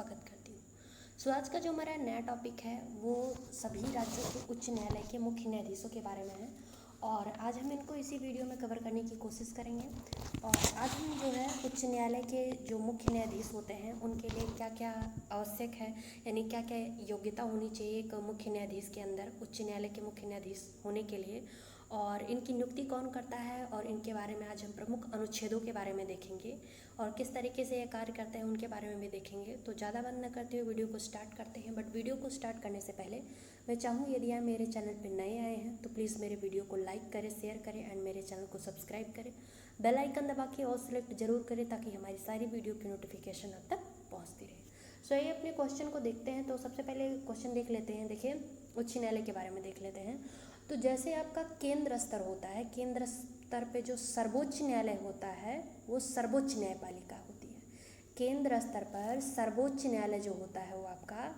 स्वागत करती हूँ। आज का जो हमारा नया टॉपिक है वो सभी राज्यों के उच्च न्यायालय के मुख्य न्यायाधीशों के बारे में है और आज हम इनको इसी वीडियो में कवर करने की कोशिश करेंगे। और आज हम जो है उच्च न्यायालय के जो मुख्य न्यायाधीश होते हैं उनके लिए क्या क्या आवश्यक है, यानी क्या क्या योग्यता होनी चाहिए एक मुख्य न्यायाधीश के अंदर, उच्च न्यायालय के मुख्य न्यायाधीश होने के लिए, और इनकी नियुक्ति कौन करता है और इनके बारे में आज हम प्रमुख अनुच्छेदों के बारे में देखेंगे और किस तरीके से ये कार्य करते हैं उनके बारे में भी देखेंगे। तो ज़्यादा बात न करते हुए वीडियो को स्टार्ट करते हैं। बट वीडियो को स्टार्ट करने से पहले मैं चाहूँ यदि आप मेरे चैनल पर नए आए हैं तो प्लीज़ मेरे वीडियो को लाइक करें, शेयर करें एंड मेरे चैनल को सब्सक्राइब करें। बेल आइकन दबा के और सिलेक्ट जरूर करें ताकि हमारी सारी वीडियो की नोटिफिकेशन अब तक पहुँचती रहे। ये अपने क्वेश्चन को देखते हैं। तो सबसे पहले क्वेश्चन देख लेते हैं। देखिए, उच्च न्यायालय के बारे में देख लेते हैं। तो जैसे आपका केंद्र स्तर होता है, केंद्र स्तर पे जो सर्वोच्च न्यायालय होता है वो सर्वोच्च न्यायपालिका होती है। केंद्र स्तर पर सर्वोच्च न्यायालय जो होता है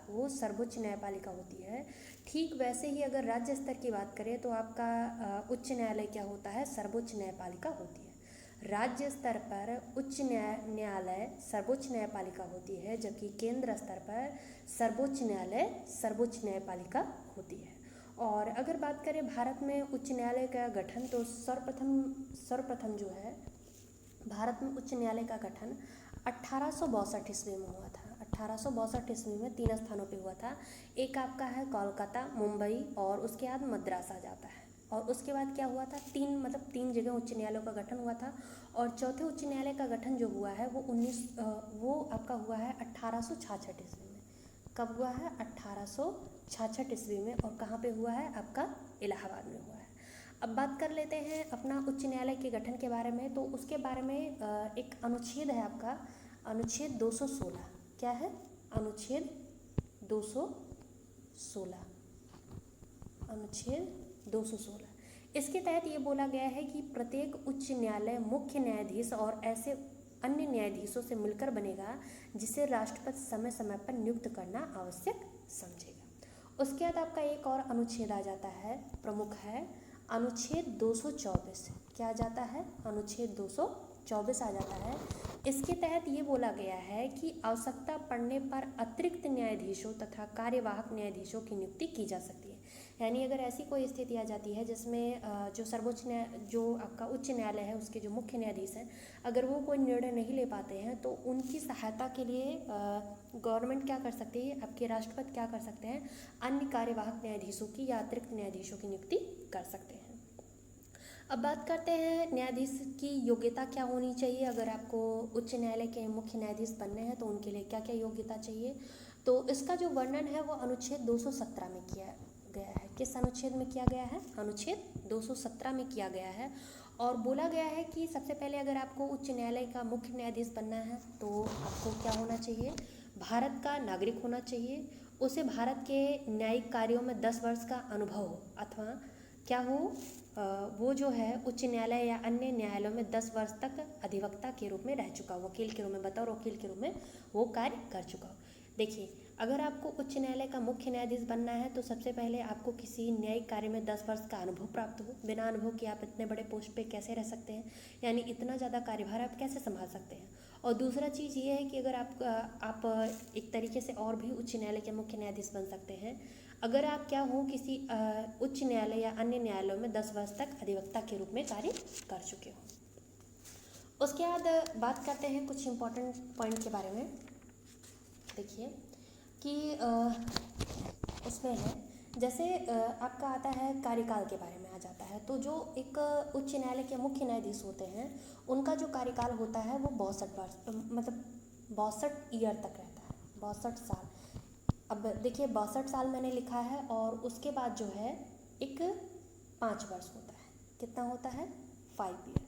वो सर्वोच्च न्यायपालिका होती है। ठीक वैसे ही अगर राज्य स्तर की बात करें तो आपका उच्च न्यायालय क्या होता है, सर्वोच्च न्यायपालिका होती है। राज्य स्तर पर उच्च न्यायालय सर्वोच्च न्यायपालिका होती है, जबकि केंद्र स्तर पर सर्वोच्च न्यायालय सर्वोच्च न्यायपालिका होती है। और अगर बात करें भारत में उच्च न्यायालय का गठन, तो सर्वप्रथम जो है भारत में उच्च न्यायालय का गठन 1862 ईस्वी में हुआ था। 1862 ईस्वी में 3 स्थानों पे हुआ था। एक आपका है कोलकाता, मुंबई और उसके बाद मद्रास आ जाता है। और उसके बाद क्या हुआ था, तीन जगह उच्च न्यायालयों का गठन हुआ था। और चौथे उच्च न्यायालय का गठन जो हुआ है वो आपका हुआ है 1866 ईस्वी में। कब हुआ है, 1866 ईस्वी में। और कहाँ पे हुआ है, आपका इलाहाबाद में हुआ है। अब बात कर लेते हैं अपना उच्च न्यायालय के गठन के बारे में। तो उसके बारे में एक अनुच्छेद है आपका, अनुच्छेद 216। क्या है, अनुच्छेद 216, अनुच्छेद 216। इसके तहत ये बोला गया है कि प्रत्येक उच्च न्यायालय मुख्य न्यायाधीश और ऐसे अन्य न्यायाधीशों से मिलकर बनेगा जिसे राष्ट्रपति समय समय पर नियुक्त करना आवश्यक समझेगा। उसके बाद आपका एक और अनुच्छेद आ जाता है, प्रमुख है, अनुच्छेद 224। क्या आ जाता है, अनुच्छेद 224 आ जाता है। इसके तहत ये बोला गया है कि आवश्यकता पड़ने पर अतिरिक्त न्यायाधीशों तथा कार्यवाहक न्यायाधीशों की नियुक्ति की जा सकती है। यानी अगर ऐसी कोई स्थिति आ जाती है जिसमें जो आपका उच्च न्यायालय है उसके जो मुख्य न्यायाधीश हैं, अगर वो कोई निर्णय नहीं ले पाते हैं तो उनकी सहायता के लिए गवर्नमेंट क्या कर सकती है, आपके राष्ट्रपति क्या कर सकते हैं, अन्य कार्यवाहक न्यायाधीशों की या अतिरिक्त न्यायाधीशों की नियुक्ति कर सकते हैं। अब बात करते हैं न्यायाधीश की योग्यता क्या होनी चाहिए। अगर आपको उच्च न्यायालय के मुख्य न्यायाधीश बनने हैं तो उनके लिए क्या क्या योग्यता चाहिए। तो इसका जो वर्णन है वो अनुच्छेद 217 में किया गया है। किस अनुच्छेद में किया गया है, अनुच्छेद 217 में किया गया है। और बोला गया है कि सबसे पहले अगर आपको उच्च न्यायालय का मुख्य न्यायाधीश बनना है तो आपको क्या होना चाहिए, भारत का नागरिक होना चाहिए, उसे भारत के न्यायिक कार्यों में 10 वर्ष का अनुभव हो, अथवा क्या हो, वो जो है उच्च न्यायालय या अन्य न्यायालयों में 10 वर्ष तक अधिवक्ता के रूप में रह चुका हो, वकील के रूप में, बतौर वकील के रूप में वो कार्य कर चुका हो। देखिए, अगर आपको उच्च न्यायालय का मुख्य न्यायाधीश बनना है तो सबसे पहले आपको किसी न्यायिक कार्य में 10 वर्ष का अनुभव प्राप्त हो। बिना अनुभव के आप इतने बड़े पोस्ट पे कैसे रह सकते हैं, यानी इतना ज़्यादा कार्यभार आप कैसे संभाल सकते हैं। और दूसरा चीज़ ये है कि अगर आप एक तरीके से और भी उच्च न्यायालय के मुख्य न्यायाधीश बन सकते हैं अगर आप क्या हो, किसी उच्च न्यायालय या अन्य न्यायालयों में 10 वर्ष तक अधिवक्ता के रूप में कार्य कर चुके हो। उसके बाद बात करते हैं कुछ इम्पोर्टेंट पॉइंट के बारे में। देखिए कि उसमें है जैसे आपका आता है कार्यकाल के बारे में आ जाता है। तो जो एक उच्च न्यायालय के मुख्य न्यायाधीश होते हैं उनका जो कार्यकाल होता है वो 62 वर्ष, मतलब 62 ईयर तक रहता है, 62 साल। अब देखिए 62 साल मैंने लिखा है और उसके बाद जो है एक 5 वर्ष होता है। कितना होता है, 5 ईयर,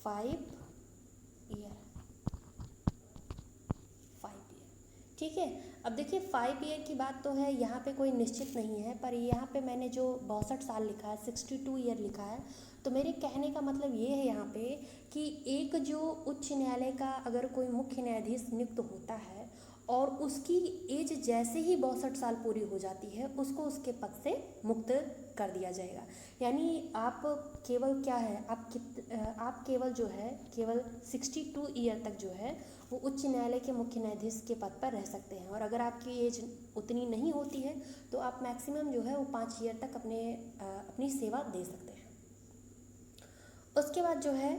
5 ईयर, 5 ईयर, ठीक है। अब देखिए 5 ईयर की बात तो है, यहाँ पे कोई निश्चित नहीं है, पर यहाँ पे मैंने जो 62 साल लिखा है, 62 ईयर लिखा है, तो मेरे कहने का मतलब ये है यहाँ पे कि एक जो उच्च न्यायालय का अगर कोई मुख्य न्यायाधीश नियुक्त होता है और उसकी एज जैसे ही 62 साल पूरी हो जाती है उसको उसके पद से मुक्त कर दिया जाएगा। यानी आप केवल क्या है, आप केवल जो है केवल 62 ईयर तक जो है वो उच्च न्यायालय के मुख्य न्यायाधीश के पद पर रह सकते हैं। और अगर आपकी एज उतनी नहीं होती है तो आप मैक्सिमम जो है वो 5 ईयर तक अपनी सेवा दे सकते हैं। उसके बाद जो है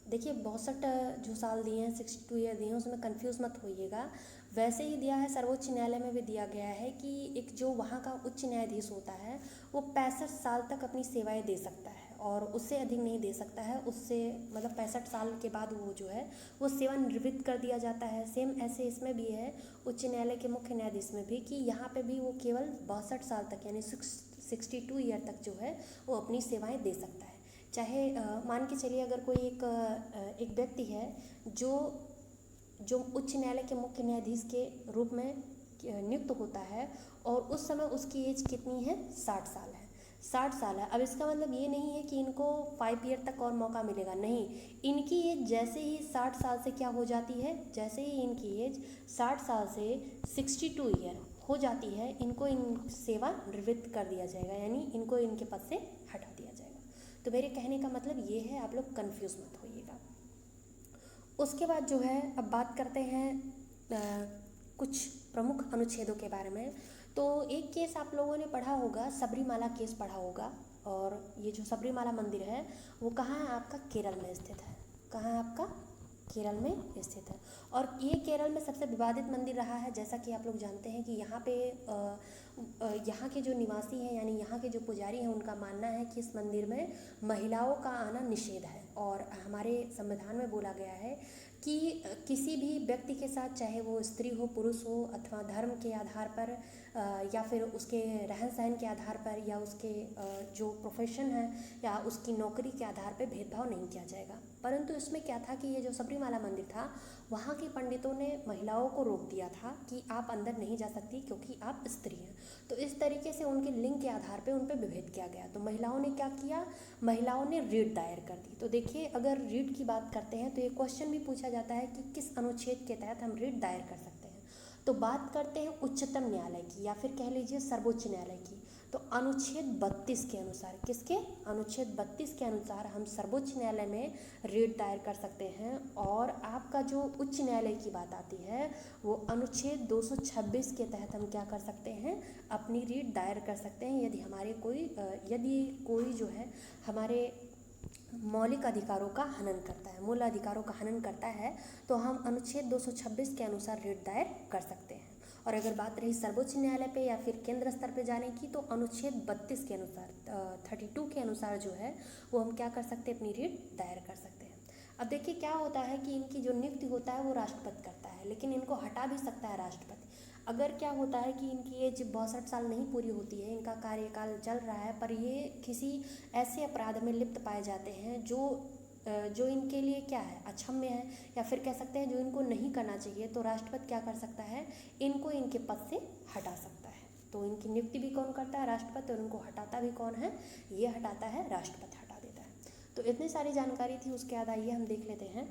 देखिए 62 जो साल दिए हैं, 62 ईयर दिए हैं, उसमें कंफ्यूज मत होइएगा। वैसे ही दिया है सर्वोच्च न्यायालय में भी दिया गया है कि एक जो वहाँ का उच्च न्यायाधीश होता है वो 65 साल तक अपनी सेवाएं दे सकता है और उससे अधिक नहीं दे सकता है। उससे मतलब 65 साल के बाद वो जो है वो सेवानिवृत्त कर दिया जाता है। सेम ऐसे इसमें भी है उच्च न्यायालय के मुख्य न्यायाधीश में भी कि यहाँ पे भी वो केवल 62 साल तक यानी 62 ईयर तक जो है वो अपनी सेवाएं दे सकता है। चाहे मान के चलिए अगर कोई एक व्यक्ति है जो उच्च न्यायालय के मुख्य न्यायाधीश के रूप में नियुक्त होता है और उस समय उसकी एज कितनी है, 60 साल है। 60 साल है। अब इसका मतलब ये नहीं है कि इनको 5 ईयर तक और मौका मिलेगा, नहीं। इनकी एज जैसे ही 60 साल से क्या हो जाती है, जैसे ही इनकी एज 60 साल से 62 ईयर हो जाती है, इनको सेवा निवृत्त कर दिया जाएगा, यानी इनको इनके पद से हटा दिया जाएगा। तो मेरे कहने का मतलब ये है, आप लोग कंफ्यूज मत होइएगा। उसके बाद जो है अब बात करते हैं कुछ प्रमुख अनुच्छेदों के बारे में। तो एक केस आप लोगों ने पढ़ा होगा, सबरीमाला केस पढ़ा होगा। और ये जो सबरीमाला मंदिर है वो कहाँ है, आपका केरल में स्थित है। कहाँ है आपका, केरल में स्थित है। और ये केरल में सबसे विवादित मंदिर रहा है। जैसा कि आप लोग जानते हैं कि यहाँ पे यहाँ के जो निवासी हैं यानी यहाँ के जो पुजारी हैं उनका मानना है कि इस मंदिर में महिलाओं का आना निषेध है। और हमारे संविधान में बोला गया है कि किसी भी व्यक्ति के साथ, चाहे वो स्त्री हो पुरुष हो, अथवा धर्म के आधार पर या फिर उसके रहन सहन के आधार पर या उसके जो प्रोफेशन है या उसकी नौकरी के आधार पर भेदभाव नहीं किया जाएगा। परंतु इसमें क्या था कि ये जो सबरीमाला मंदिर था वहाँ के पंडितों ने महिलाओं को रोक दिया था कि आप अंदर नहीं जा सकती क्योंकि आप स्त्री हैं। तो इस तरीके से उनके लिंग के आधार पे उन पर विभेद किया गया। तो महिलाओं ने क्या किया, महिलाओं ने रिट दायर कर दी। तो देखिए अगर रिट की बात करते हैं तो ये क्वेश्चन भी पूछा जाता है कि किस अनुच्छेद के तहत हम रिट दायर कर सकते हैं। तो बात करते हैं उच्चतम न्यायालय की या फिर कह लीजिए सर्वोच्च न्यायालय की। तो अनुच्छेद 32 के अनुसार, किसके, अनुच्छेद 32 के अनुसार हम सर्वोच्च न्यायालय में रिट दायर कर सकते हैं। और आपका जो उच्च न्यायालय की बात आती है वो अनुच्छेद 226 के तहत हम क्या कर सकते हैं, अपनी रिट दायर कर सकते हैं। यदि कोई जो है हमारे मौलिक अधिकारों का हनन करता है, मूल अधिकारों का हनन करता है, तो हम अनुच्छेद 226 के अनुसार रिट दायर कर सकते हैं। और अगर बात रही सर्वोच्च न्यायालय पे या फिर केंद्र स्तर पे जाने की, तो अनुच्छेद 32 के अनुसार 32 के अनुसार जो है वो हम क्या कर सकते हैं, अपनी रिट दायर कर सकते हैं। अब देखिए क्या होता है कि इनकी जो नियुक्ति होता है वो राष्ट्रपति करता है, लेकिन इनको हटा भी सकता है राष्ट्रपति। अगर क्या होता है कि इनकी एज 62 साल नहीं पूरी होती है, इनका कार्यकाल चल रहा है, पर ये किसी ऐसे अपराध में लिप्त पाए जाते हैं जो इनके लिए क्या है, अक्षम्य है, या फिर कह सकते हैं जो इनको नहीं करना चाहिए, तो राष्ट्रपति क्या कर सकता है, इनको इनके पद से हटा सकता है। तो इनकी नियुक्ति भी कौन करता है, राष्ट्रपति, और इनको हटाता भी कौन है, ये हटाता है, राष्ट्रपति हटा देता है। तो इतनी सारी जानकारी थी, उसके बाद आइए हम देख लेते हैं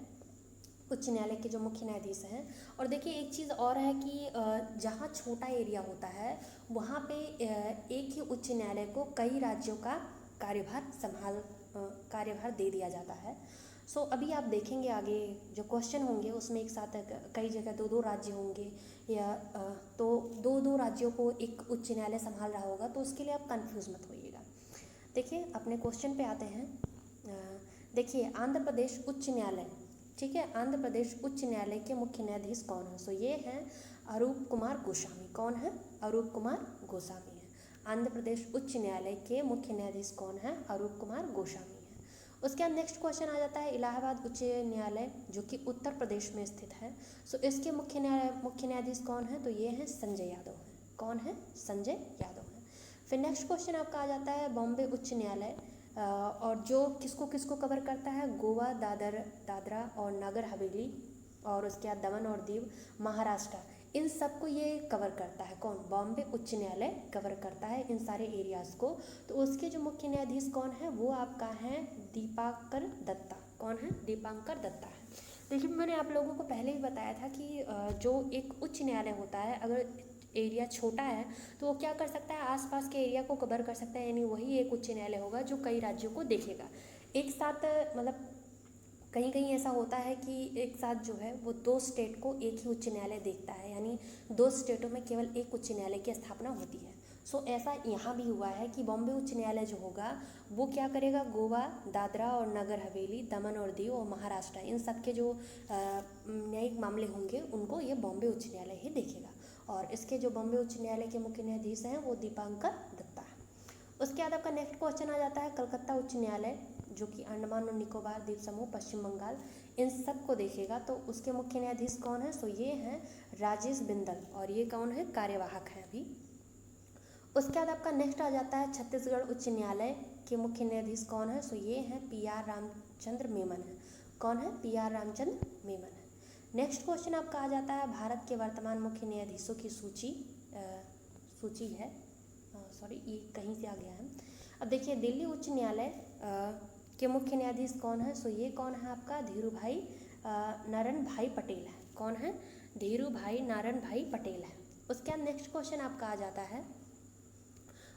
उच्च न्यायालय के जो मुख्य न्यायाधीश हैं। और देखिए एक चीज़ और है कि जहाँ छोटा एरिया होता है वहाँ पे एक ही उच्च न्यायालय को कई राज्यों का कार्यभार दे दिया जाता है। सो अभी आप देखेंगे आगे जो क्वेश्चन होंगे उसमें एक साथ कई जगह 2-2 राज्य होंगे, या तो 2-2 राज्यों को एक उच्च न्यायालय संभाल रहा होगा, तो उसके लिए आप कंफ्यूज मत होइएगा। देखिए अपने क्वेश्चन पे आते हैं। देखिए आंध्र प्रदेश उच्च न्यायालय, ठीक है, आंध्र प्रदेश उच्च न्यायालय के मुख्य न्यायाधीश कौन है, सो ये हैं अरूप कुमार गोस्वामी। कौन है, अरूप कुमार गोस्वामी है। आंध्र प्रदेश उच्च न्यायालय के मुख्य न्यायाधीश कौन है, अरूप कुमार गोस्वामी है। उसके बाद नेक्स्ट क्वेश्चन आ जाता है इलाहाबाद उच्च न्यायालय जो कि उत्तर प्रदेश में स्थित है। सो इसके मुख्य न्यायाधीश कौन है, तो ये हैं संजय यादव हैं। कौन है, संजय यादव है। फिर नेक्स्ट क्वेश्चन आपका आ जाता है बॉम्बे उच्च न्यायालय, और जो किसको किसको कवर करता है, गोवा, दादरा और नगर हवेली, और उसके बाद दमन और दीव, महाराष्ट्र, इन सबको ये कवर करता है। कौन, बॉम्बे उच्च न्यायालय कवर करता है इन सारे एरियाज़ को। तो उसके जो मुख्य न्यायाधीश कौन है वो आपका है दीपांकर दत्ता। कौन है, दीपांकर दत्ता है। देखिए, मैंने आप लोगों को पहले ही बताया था कि जो एक उच्च न्यायालय होता है, अगर एरिया छोटा है तो वो क्या कर सकता है, आसपास के एरिया को कवर कर सकता है, यानी वही एक उच्च न्यायालय होगा जो कई राज्यों को देखेगा एक साथ। मतलब कहीं कहीं ऐसा होता है कि एक साथ जो है वो 2 स्टेट को एक ही उच्च न्यायालय देखता है, यानी 2 स्टेटों में केवल एक उच्च न्यायालय की स्थापना होती है। सो ऐसा यहाँ भी हुआ है कि बॉम्बे उच्च न्यायालय जो होगा वो क्या करेगा, गोवा, दादरा और नगर हवेली, दमन और दीव और महाराष्ट्र, इन सब के जो न्यायिक मामले होंगे उनको ये बॉम्बे उच्च न्यायालय ही देखेगा। और इसके जो बॉम्बे उच्च न्यायालय के मुख्य न्यायाधीश हैं वो दीपांकर दत्ता है। उसके बाद आपका नेक्स्ट क्वेश्चन आ जाता है कलकत्ता उच्च न्यायालय, जो कि अंडमान और निकोबार द्वीप समूह, पश्चिम बंगाल, इन सब को देखेगा। तो उसके मुख्य न्यायाधीश कौन है, सो ये हैं राजेश बिंदल, और ये कौन है, कार्यवाहक है अभी। उसके बाद आपका नेक्स्ट आ जाता है छत्तीसगढ़ उच्च न्यायालय के मुख्य न्यायाधीश कौन है, सो ये हैं PR रामचंद्र मेमन है। कौन है, PR रामचंद्र मेमन है। नेक्स्ट क्वेश्चन आपका आ जाता है भारत के वर्तमान मुख्य न्यायाधीशों की सूची है, सॉरी ये कहीं से आ गया है। अब देखिए दिल्ली उच्च न्यायालय के मुख्य न्यायाधीश कौन है, सो ये कौन है आपका, धीरूभाई नारायण भाई पटेल है। कौन है, धीरूभाई नारायण भाई पटेल है। उसके बाद नेक्स्ट क्वेश्चन आपका आ जाता है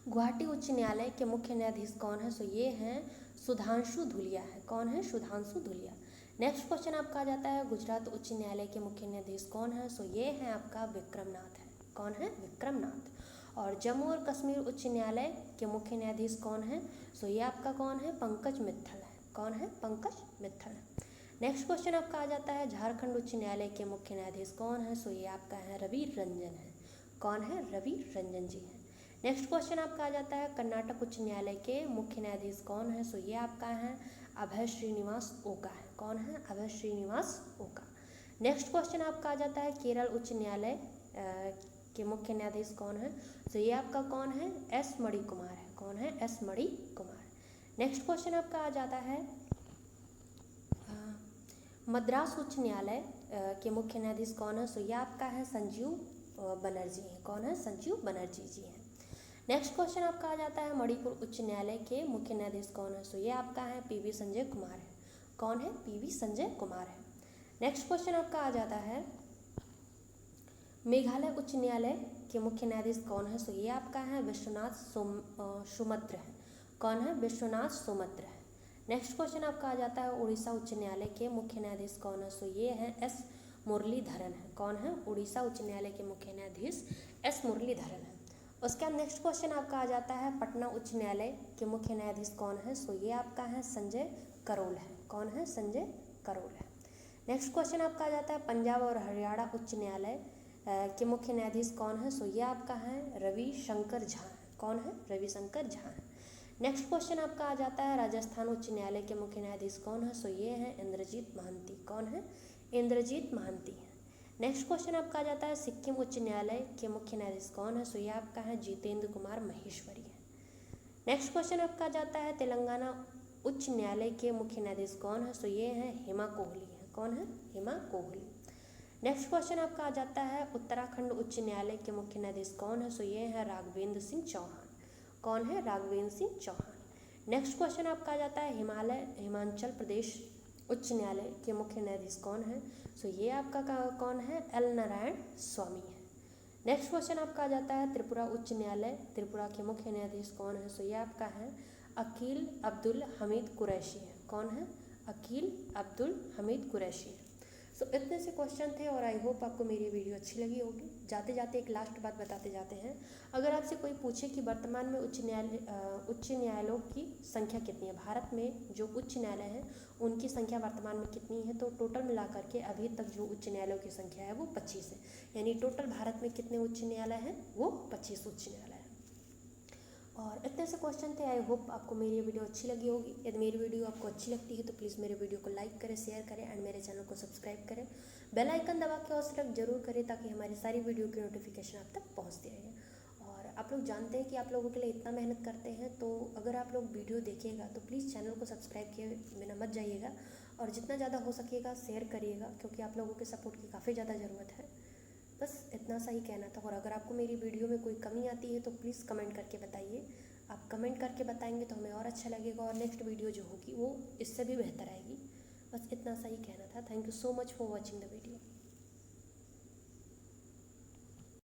गुवाहाटी उच्च न्यायालय के मुख्य न्यायाधीश कौन है, सो ये हैं सुधांशु धुलिया है। कौन है, सुधांशु धुलिया। नेक्स्ट क्वेश्चन आपका आ जाता है गुजरात उच्च न्यायालय के मुख्य न्यायाधीश कौन है, सो ये हैं आपका विक्रमनाथ है। कौन है, विक्रमनाथ। और जम्मू और कश्मीर उच्च न्यायालय के मुख्य न्यायाधीश कौन है, सो ये आपका कौन है, पंकज मित्तल है। कौन है, पंकज मित्तल है। नेक्स्ट क्वेश्चन आपका आ जाता है झारखंड उच्च न्यायालय के मुख्य न्यायाधीश कौन है, सो ये आपका है रवि रंजन है। कौन है, रवि रंजन जी है। नेक्स्ट क्वेश्चन आपका आ जाता है कर्नाटक उच्च न्यायालय के मुख्य न्यायाधीश कौन है, सो ये आपका है अभय श्रीनिवास ओका है। कौन है, अभय श्रीनिवास ओका। नेक्स्ट क्वेश्चन आपका आ जाता है केरल उच्च न्यायालय के मुख्य न्यायाधीश कौन है, तो ये आपका कौन है, S मणि कुमार है। कौन है, S Mani Kumar. Next question आपका आ जाता है मद्रास उच्च न्यायालय के मुख्य न्यायाधीश कौन है, सो ये आपका है संजीव बनर्जी है। कौन है, संजीव बनर्जी जी है। नेक्स्ट क्वेश्चन आपका आ जाता है मणिपुर उच्च न्यायालय के मुख्य न्यायाधीश कौन है, सो ये आपका है PV संजय कुमार है। कौन है, PV संजय कुमार है। नेक्स्ट क्वेश्चन आपका आ जाता है मेघालय उच्च न्यायालय के मुख्य न्यायाधीश कौन है, सो ये आपका है विश्वनाथ सुमत्र है। कौन है, विश्वनाथ सुमत्र है। नेक्स्ट क्वेश्चन आपका आ जाता है उड़ीसा उच्च न्यायालय के मुख्य न्यायाधीश कौन है, सो ये है S मुरलीधरन है। कौन है, उड़ीसा उच्च न्यायालय के मुख्य न्यायाधीश S मुरलीधरन है। उसके बाद नेक्स्ट क्वेश्चन आपका आ जाता है पटना उच्च न्यायालय के मुख्य न्यायाधीश कौन है, सो ये आपका है संजय करोल है। कौन है, संजय करोल है। नेक्स्ट क्वेश्चन आपका आ जाता है पंजाब और हरियाणा उच्च न्यायालय के मुख्य न्यायाधीश कौन है, सो ये आपका है रविशंकर झा है। कौन है, रविशंकर झा है। नेक्स्ट क्वेश्चन आपका आ जाता है राजस्थान उच्च न्यायालय के मुख्य न्यायाधीश कौन है, सो ये है इंद्रजीत महांती। कौन है, इंद्रजीत महांती है। नेक्स्ट क्वेश्चन आपका आ जाता है सिक्किम उच्च न्यायालय के मुख्य न्यायाधीश कौन है, सो ये आपका है जितेंद्र कुमार महेश्वरी है। नेक्स्ट क्वेश्चन आपका आ जाता है तेलंगाना उच्च न्यायालय के मुख्य न्यायाधीश कौन है, सो ये है हेमा कोहली है। कौन है, हेमा कोहली। नेक्स्ट क्वेश्चन आपका आ जाता है उत्तराखंड उच्च न्यायालय के मुख्य न्यायाधीश कौन है, सो ये है राघवेंद्र सिंह चौहान। कौन है, राघवेंद्र सिंह चौहान। नेक्स्ट क्वेश्चन आपका आ जाता है हिमाचल प्रदेश उच्च न्यायालय के मुख्य न्यायाधीश कौन है, सो ये आपका कौन है, L नारायण स्वामी है। नेक्स्ट क्वेश्चन आपका आ जाता है त्रिपुरा उच्च न्यायालय, त्रिपुरा के मुख्य न्यायाधीश कौन है, सो ये आपका है अकील अब्दुल हमीद कुरैशी है। कौन है, अकील अब्दुल हमीद कुरैशी है। सो इतने से क्वेश्चन थे और आई होप आपको मेरी वीडियो अच्छी लगी होगी। जाते जाते एक लास्ट बात बताते जाते हैं, अगर आपसे कोई पूछे कि वर्तमान में उच्च न्यायालयों की संख्या कितनी है, भारत में जो उच्च न्यायालय हैं उनकी संख्या वर्तमान में कितनी है, तो टोटल मिलाकर के अभी तक जो उच्च न्यायालयों की संख्या है वो 25 है। यानी टोटल भारत में कितने उच्च न्यायालय हैं, वो 25 उच्च न्यायालय हैं। और इतने से क्वेश्चन थे। आई होप आपको मेरी वीडियो अच्छी लगी होगी। यदि मेरी वीडियो आपको अच्छी लगती है तो प्लीज़ मेरे वीडियो को लाइक करें, शेयर करें एंड मेरे चैनल को सब्सक्राइब करें। बेल आइकन दबा के और सिलेक्ट जरूर करें ताकि हमारी सारी वीडियो की नोटिफिकेशन आप तक पहुंचती रहे। और आप लोग जानते हैं कि आप लोगों के लिए इतना मेहनत करते हैं, तो अगर आप लोग वीडियो देखिएगा तो प्लीज़ चैनल को सब्सक्राइब किए बिना मत जाइएगा और जितना ज़्यादा हो सकेगा शेयर करिएगा, क्योंकि आप लोगों के सपोर्ट की काफ़ी ज़्यादा ज़रूरत है। बस इतना सा ही कहना था। और अगर आपको मेरी वीडियो में कोई कमी आती है तो प्लीज़ कमेंट करके बताइए। आप कमेंट करके बताएंगे तो हमें और अच्छा लगेगा और नेक्स्ट वीडियो जो होगी वो इससे भी बेहतर आएगी। बस इतना सा ही कहना था। Thank you so much for watching the video.